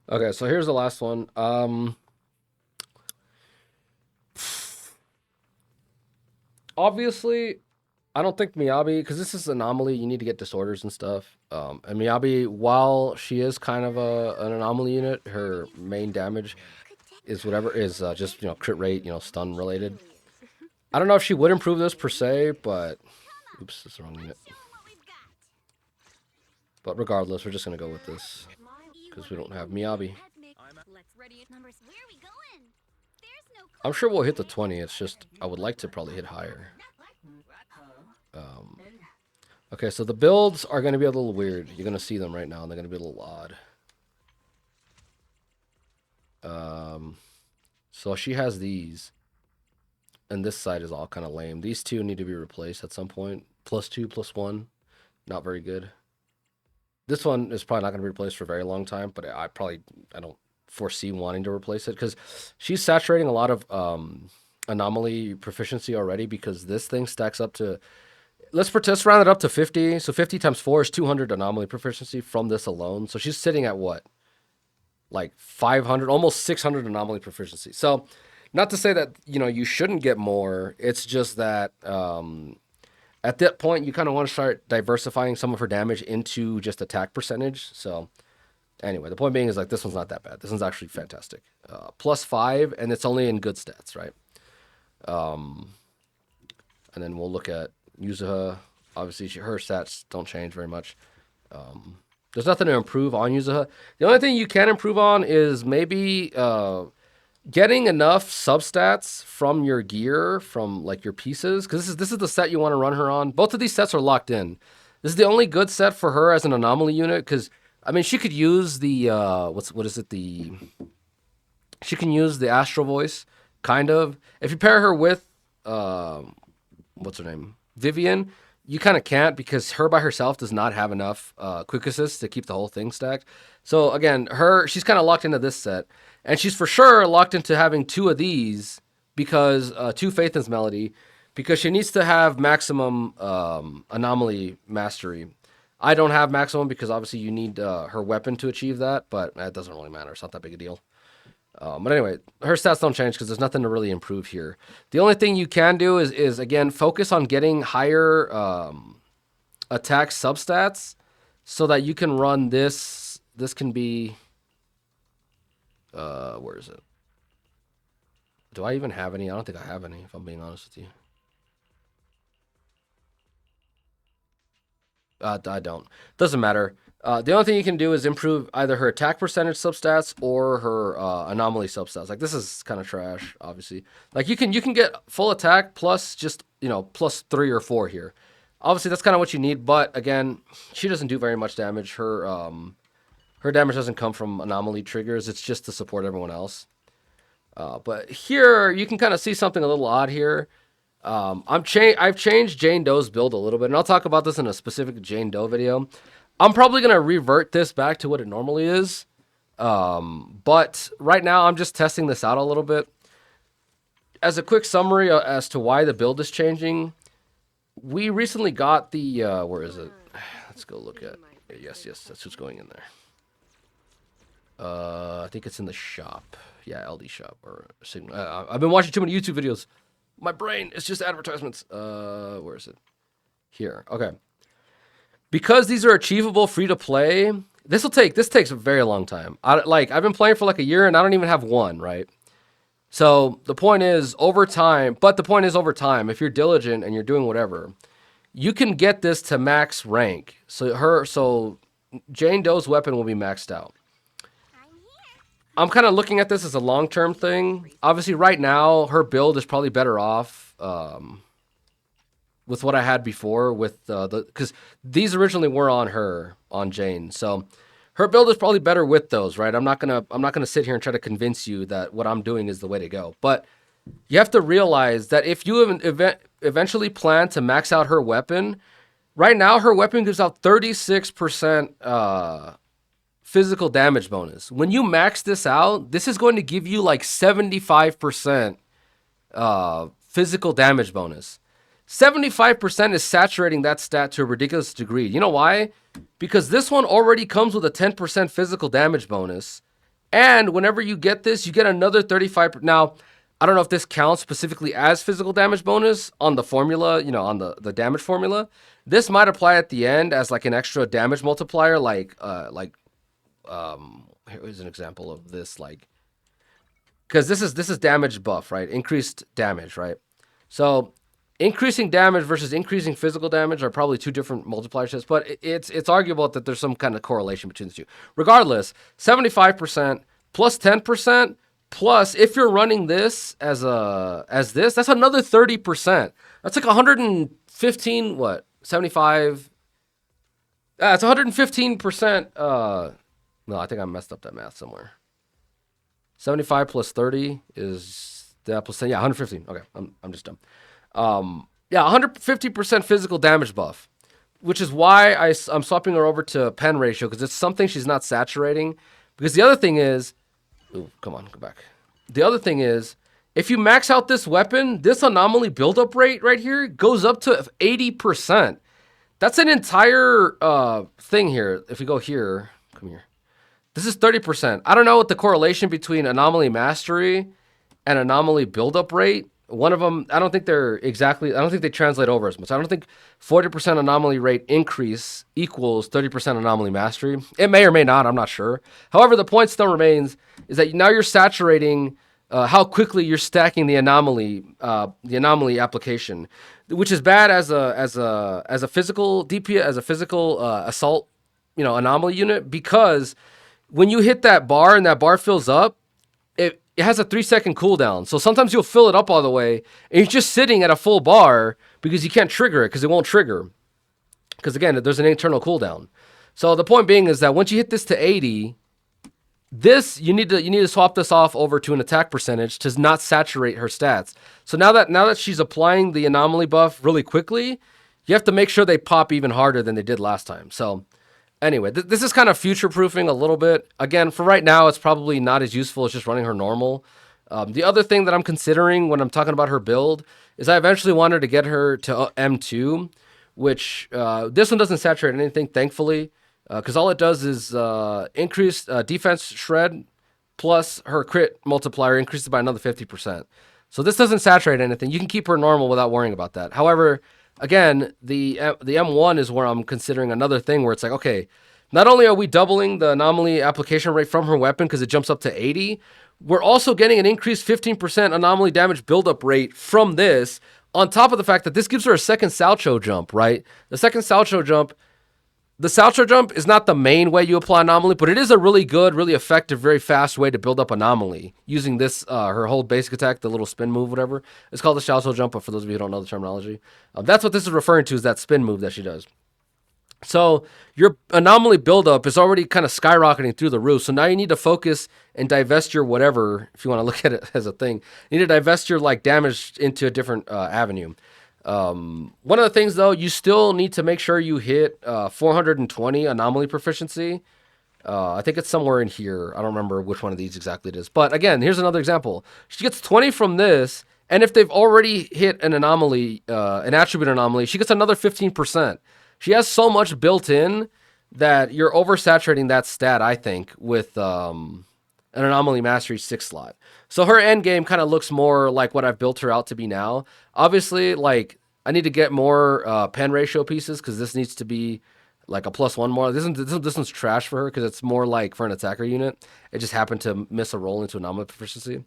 Okay, so here's the last one. Obviously, I don't think Miyabi, because this is anomaly, you need to get disorders and stuff. And Miyabi, while she is kind of an anomaly unit, her main damage is whatever is just crit rate, stun related. I don't know if she would improve this per se, but oops, that's the wrong unit. But regardless, we're just gonna go with this because we don't have Miyabi. I'm sure we'll hit the 20. It's just I would like to probably hit higher. Um, okay, so the builds are going to be a little weird. You're going to see them right now, and they're going to be a little odd. So she has these, and this side is all kind of lame. These two need to be replaced at some point. +2, +1, not very good. This one is probably not going to be replaced for a very long time, but I don't foresee wanting to replace it because she's saturating a lot of anomaly proficiency already because this thing stacks up to, let's round it up to 50. So 50 times 4 is 200 anomaly proficiency from this alone. So she's sitting at what? Like 500, almost 600 anomaly proficiency. So not to say that, you shouldn't get more. It's just that at that point, you kind of want to start diversifying some of her damage into just attack percentage. So anyway, the point being is like this one's not that bad. This one's actually fantastic. +5, and it's only in good stats, right? And then we'll look at Yuzuha. Obviously, her stats don't change very much. There's nothing to improve on Yuzuha. The only thing you can improve on is maybe getting enough substats from your gear, from like your pieces, because this is the set you want to run her on. Both of these sets are locked in. This is the only good set for her as an anomaly unit, because I mean she could use the she can use the Astral Voice, kind of. If you pair her with what's her name? Vivian, you kind of can't because her by herself does not have enough quick assist to keep the whole thing stacked. So again, she's kind of locked into this set, and she's for sure locked into having two of these because two Faithness Melody, because she needs to have maximum anomaly mastery. I don't have maximum because obviously you need her weapon to achieve that, but it doesn't really matter. It's not that big a deal. But anyway, her stats don't change because there's nothing to really improve here. The only thing you can do is again, focus on getting higher attack substats so that you can run this. This can be, where is it? Do I even have any? I don't think I have any, if I'm being honest with you. I don't. Doesn't matter. The only thing you can do is improve either her attack percentage substats or her anomaly substats. Like this is kind of trash, obviously. Like you can get full attack plus just +3 or 4 here. Obviously that's kind of what you need, but again, she doesn't do very much damage. Her damage doesn't come from anomaly triggers. It's just to support everyone else. But here you can kind of see something a little odd here. I've changed Jane Doe's build a little bit, and I'll talk about this in a specific Jane Doe video. I'm probably gonna revert this back to what it normally is. But right now I'm just testing this out a little bit. As a quick summary as to why the build is changing, we recently got the where is it? Let's go look at. Yes, that's who's going in there. I think it's in the shop. Yeah, LD shop or Signal. I've been watching too many YouTube videos. My brain is just advertisements. Where is it? Here. Okay. Because these are achievable free to play, this takes a very long time. I've been playing for like a year and I don't even have one, right? So the point is over time, if you're diligent and you're doing whatever, you can get this to max rank. So Jane Doe's weapon will be maxed out. I'm kind of looking at this as a long-term thing. Obviously, right now, her build is probably better off with what I had before with because these originally were on Jane. So her build is probably better with those, right? I'm not gonna sit here and try to convince you that what I'm doing is the way to go. But you have to realize that if you eventually plan to max out her weapon, right now her weapon gives out 36% physical damage bonus. When you max this out, this is going to give you like 75% physical damage bonus. 75% is saturating that stat to a ridiculous degree. You know why? Because this one already comes with a 10% physical damage bonus. And whenever you get this, you get another 35. Now, I don't know if this counts specifically as physical damage bonus on the formula, on the damage formula. This might apply at the end as like an extra damage multiplier, here's an example of this, because this is damage buff, right? Increased damage, right? So increasing damage versus increasing physical damage are probably two different multiplier sets, but it's arguable that there's some kind of correlation between the two. Regardless, 75% plus 10% plus, if you're running this as this, that's another 30%. That's like 115, 75? It's 115%. No, I think I messed up that math somewhere. 75 plus 30 is plus 10. Yeah, 115. Okay, I'm just dumb. 150% physical damage buff, which is why I'm swapping her over to pen ratio, because it's something she's not saturating. Because the other thing is, come on, go back. The other thing is, if you max out this weapon, this anomaly buildup rate right here goes up to 80%. That's an entire thing here. If we go here, come here. This is 30%. I don't know what the correlation between anomaly mastery and anomaly buildup rate. One of them, I don't think they translate over as much. I don't think 40% anomaly rate increase equals 30% anomaly mastery. It may or may not, I'm not sure. However, the point still remains is that now you're saturating how quickly you're stacking the anomaly application, which is bad as a physical DP, as a physical assault, anomaly unit, because when you hit that bar and that bar fills up, it has a 3-second cooldown. So sometimes you'll fill it up all the way and you're just sitting at a full bar because you can't trigger it, because it won't trigger. Because again, there's an internal cooldown. So the point being is that once you hit this to 80, you need to swap this off over to an attack percentage to not saturate her stats. So now that she's applying the anomaly buff really quickly, you have to make sure they pop even harder than they did last time. So anyway, this is kind of future-proofing a little bit. Again, for right now, it's probably not as useful as just running her normal. The other thing that I'm considering when I'm talking about her build is I eventually wanted to get her to M2, which this one doesn't saturate anything, thankfully, because all it does is increase defense shred, plus her crit multiplier increases by another 50%. So this doesn't saturate anything. You can keep her normal without worrying about that. However, again, the M1 is where I'm considering another thing where it's like, okay, not only are we doubling the anomaly application rate from her weapon because it jumps up to 80, we're also getting an increased 15% anomaly damage buildup rate from this, on top of the fact that this gives her a second Salcho jump, right? The second Salcho jump, is not the main way you apply anomaly, but it is a really good, really effective, very fast way to build up anomaly using this, her whole basic attack, the little spin move, whatever. It's called the Salcho jump, but for those of you who don't know the terminology, that's what this is referring to, is that spin move that she does. So your anomaly buildup is already kind of skyrocketing through the roof. So now you need to focus and divest your whatever, if you want to look at it as a thing. You need to divest your damage into a different avenue. One of the things, though, you still need to make sure you hit 420 anomaly proficiency. I think it's somewhere in here. I don't remember which one of these exactly it is. But again, here's another example. She gets 20 from this, and if they've already hit an anomaly, an attribute anomaly, she gets another 15%. She has so much built in that you're oversaturating that stat, I think, with an anomaly mastery 6 slot. So her end game kind of looks more like what I've built her out to be now. Obviously, I need to get more pen ratio pieces, because this needs to be like a +1 more. This one's trash for her because it's more like for an attacker unit. It just happened to miss a roll into anomaly proficiency.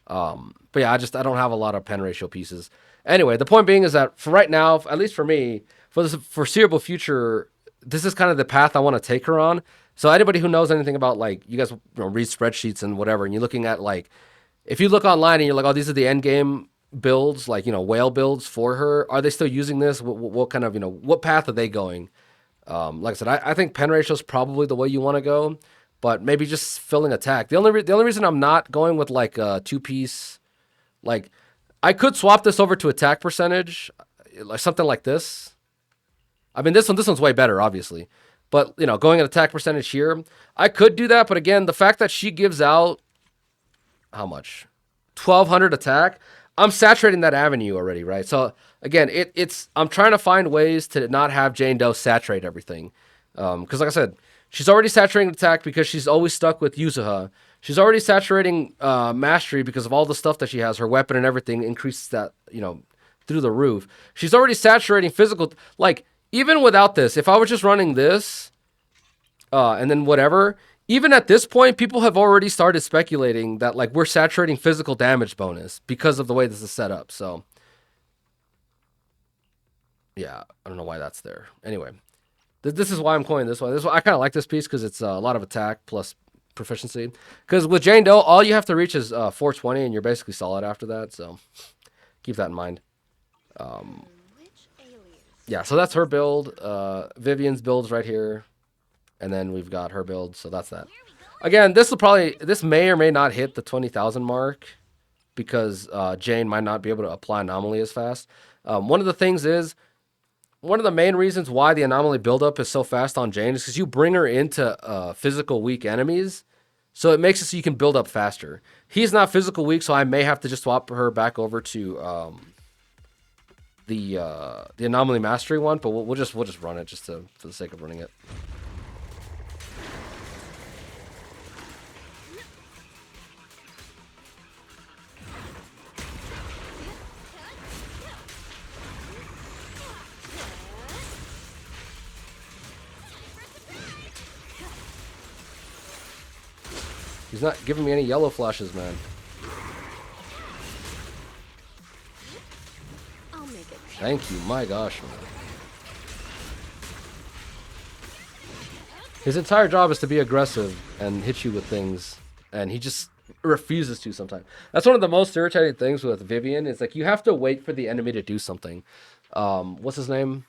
But yeah, I don't have a lot of pen ratio pieces. Anyway, the point being is that for right now, at least for me, for the foreseeable future, this is kind of the path I want to take her on. So anybody who knows anything about, you guys read spreadsheets and whatever, and you're looking at, if you look online and you're like, oh, these are the end game builds, whale builds for her, are they still using this? What kind of, what path are they going? Like I said, I think pen ratio is probably the way you want to go, but maybe just filling attack. The only reason I'm not going with a 2-piece, I could swap this over to attack percentage, something like this. I mean, this one's way better, obviously. But, going at attack percentage here, I could do that. But again, the fact that she gives out, how much? 1,200 attack. I'm saturating that avenue already, right? So, again, I'm trying to find ways to not have Jane Doe saturate everything. Because, like I said, she's already saturating attack because she's always stuck with Yuzuha. She's already saturating mastery because of all the stuff that she has. Her weapon and everything increases that, you know, through the roof. She's already saturating physical. Like, even without this, if I was just running this and then whatever, even at this point, people have already started speculating that, like, we're saturating physical damage bonus because of the way this is set up. So, yeah, I don't know why that's there. Anyway, this is why I'm calling this one. I kind of like this piece because it's a lot of attack plus proficiency. Because with Jane Doe, all you have to reach is 420, and you're basically solid after that. So keep that in mind. Yeah, so that's her build. Vivian's build's right here, and then we've got her build. So that's that. Again, this may or may not hit the 20,000 mark because Jane might not be able to apply anomaly as fast. One of the main reasons why the anomaly buildup is so fast on Jane is because you bring her into physical weak enemies, so it makes it so you can build up faster. He's not physical weak, so I may have to just swap her back over to the anomaly mastery one, but we'll just run it just for the sake of running it. He's not giving me any yellow flashes, man. Thank you, my gosh, man. His entire job is to be aggressive and hit you with things, and he just refuses to sometimes. That's one of the most irritating things with Vivian, is like you have to wait for the enemy to do something. What's his name?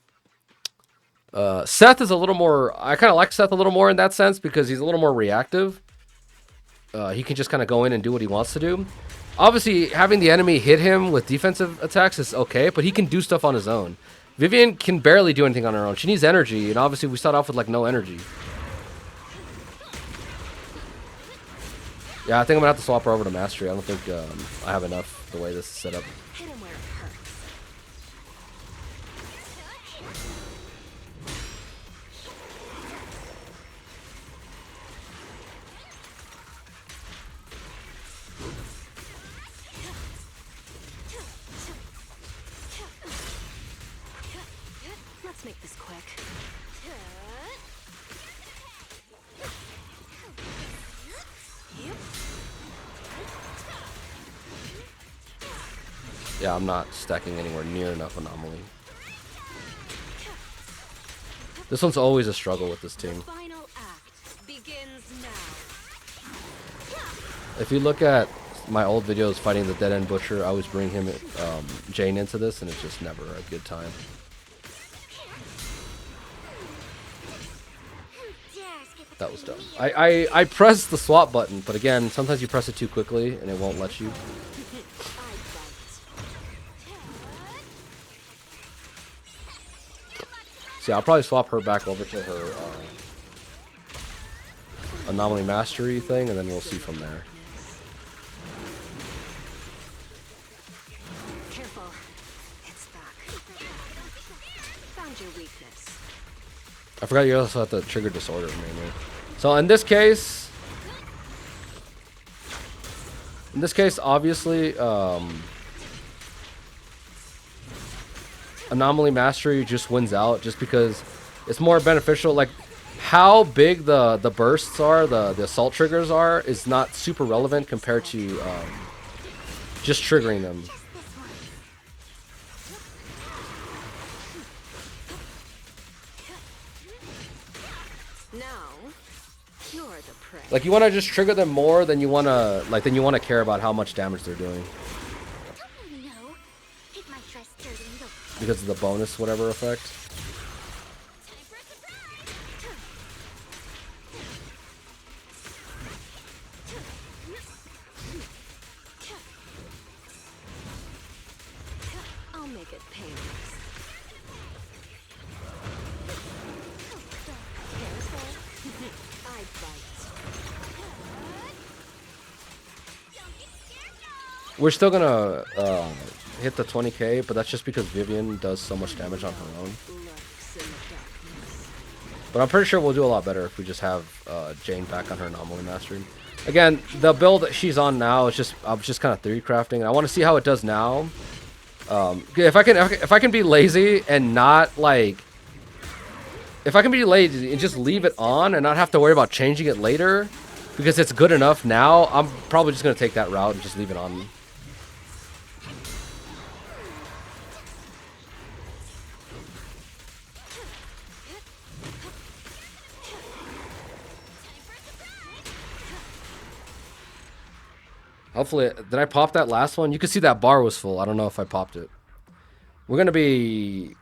Seth is a little more... I kind of like Seth a little more in that sense because he's a little more reactive. He can just kind of go in and do what he wants to do. Obviously, having the enemy hit him with defensive attacks is okay, but he can do stuff on his own. Vivian can barely do anything on her own. She needs energy, and obviously we start off with, like, no energy. Yeah, I think I'm going to have to swap her over to Mastery. I don't think I have enough the way this is set up. Let's make this quick. Yeah, I'm not stacking anywhere near enough anomaly. This one's always a struggle with this team. Final act begins now. If you look at my old videos fighting the Dead End Butcher, I always bring him Jane into this, and it's just never a good time. That was dumb. I pressed the swap button, but again, sometimes you press it too quickly and it won't let you. So yeah, I'll probably swap her back over to her anomaly mastery thing, and then we'll see from there. Careful. It's back. Found your weakness. I forgot you also have to trigger disorder mainly. So in this case, obviously, anomaly mastery just wins out just because it's more beneficial. Like how big the bursts are, the assault triggers are, is not super relevant compared to just triggering them. Like you want to just trigger them more than you want to care about how much damage they're doing. Because of the bonus whatever effect. I'll make it painless. I bite. We're still gonna hit the 20k, but that's just because Vivian does so much damage on her own. But I'm pretty sure we'll do a lot better if we just have Jane back on her anomaly mastery. Again, the build that she's on now is just I'm just kind of theory crafting. I want to see how it does now. If I can be lazy and not like, if I can be lazy and just leave it on and not have to worry about changing it later, because it's good enough now, I'm probably just gonna take that route and just leave it on. Hopefully, did I pop that last one? You can see that bar was full. I don't know if I popped it. We're gonna be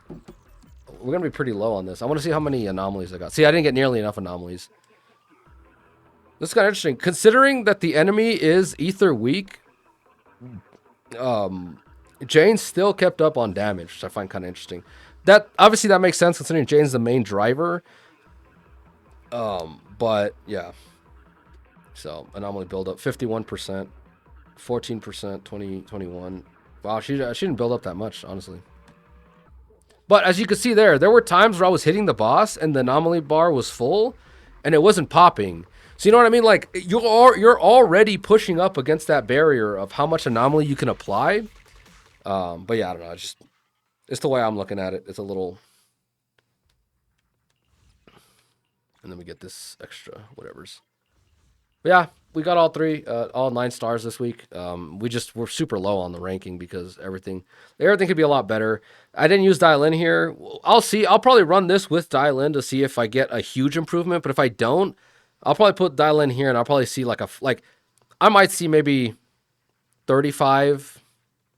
pretty low on this. I want to see how many anomalies I got. See, I didn't get nearly enough anomalies. This is kind of interesting. Considering that the enemy is ether weak, Jane still kept up on damage, which I find kind of interesting. That obviously that makes sense considering Jane's the main driver. But yeah. So anomaly buildup 51%, 14%, 20, 21. Wow, she didn't build up that much, honestly. But as you can see there were times where I was hitting the boss and the anomaly bar was full and it wasn't popping. So you know what I mean? Like you're already pushing up against that barrier of how much anomaly you can apply. But yeah, I don't know. It's the way I'm looking at it. It's a little. And then we get this extra whatever's. But yeah, we got all three, all 9 stars this week. We're super low on the ranking because everything could be a lot better. I didn't use dial in here. I'll see. I'll probably run this with dial in to see if I get a huge improvement. But if I don't, I'll probably put dial in here and I'll probably see like I might see maybe 35,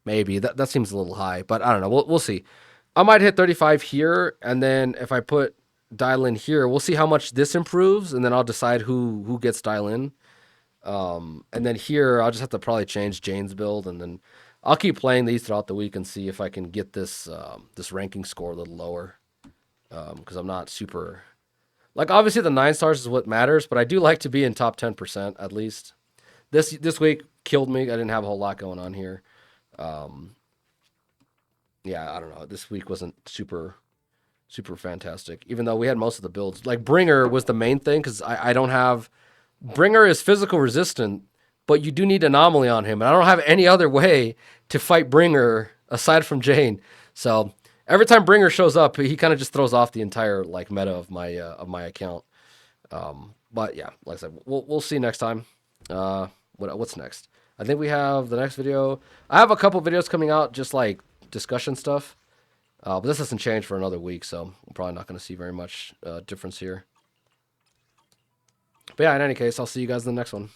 maybe that seems a little high, but I don't know. We'll see. I might hit 35 here, and then if I put dial in here, we'll see how much this improves, and then I'll decide who gets dial in. And then here, I'll just have to probably change Jane's build, and then I'll keep playing these throughout the week and see if I can get this this ranking score a little lower. Because I'm not super... Like, obviously, the 9 stars is what matters, but I do like to be in top 10% at least. This week killed me. I didn't have a whole lot going on here. Yeah, I don't know. This week wasn't super fantastic, even though we had most of the builds. Like, Bringer was the main thing, because I don't have... Bringer is physical resistant, but you do need Anomaly on him, and I don't have any other way to fight Bringer aside from Jane. So every time Bringer shows up, he kind of just throws off the entire like meta of my account. But yeah, like I said, we'll see next time. What's next? I think we have the next video. I have a couple videos coming out, just like discussion stuff. But this hasn't changed for another week, so we're probably not going to see very much difference here. But yeah, in any case, I'll see you guys in the next one.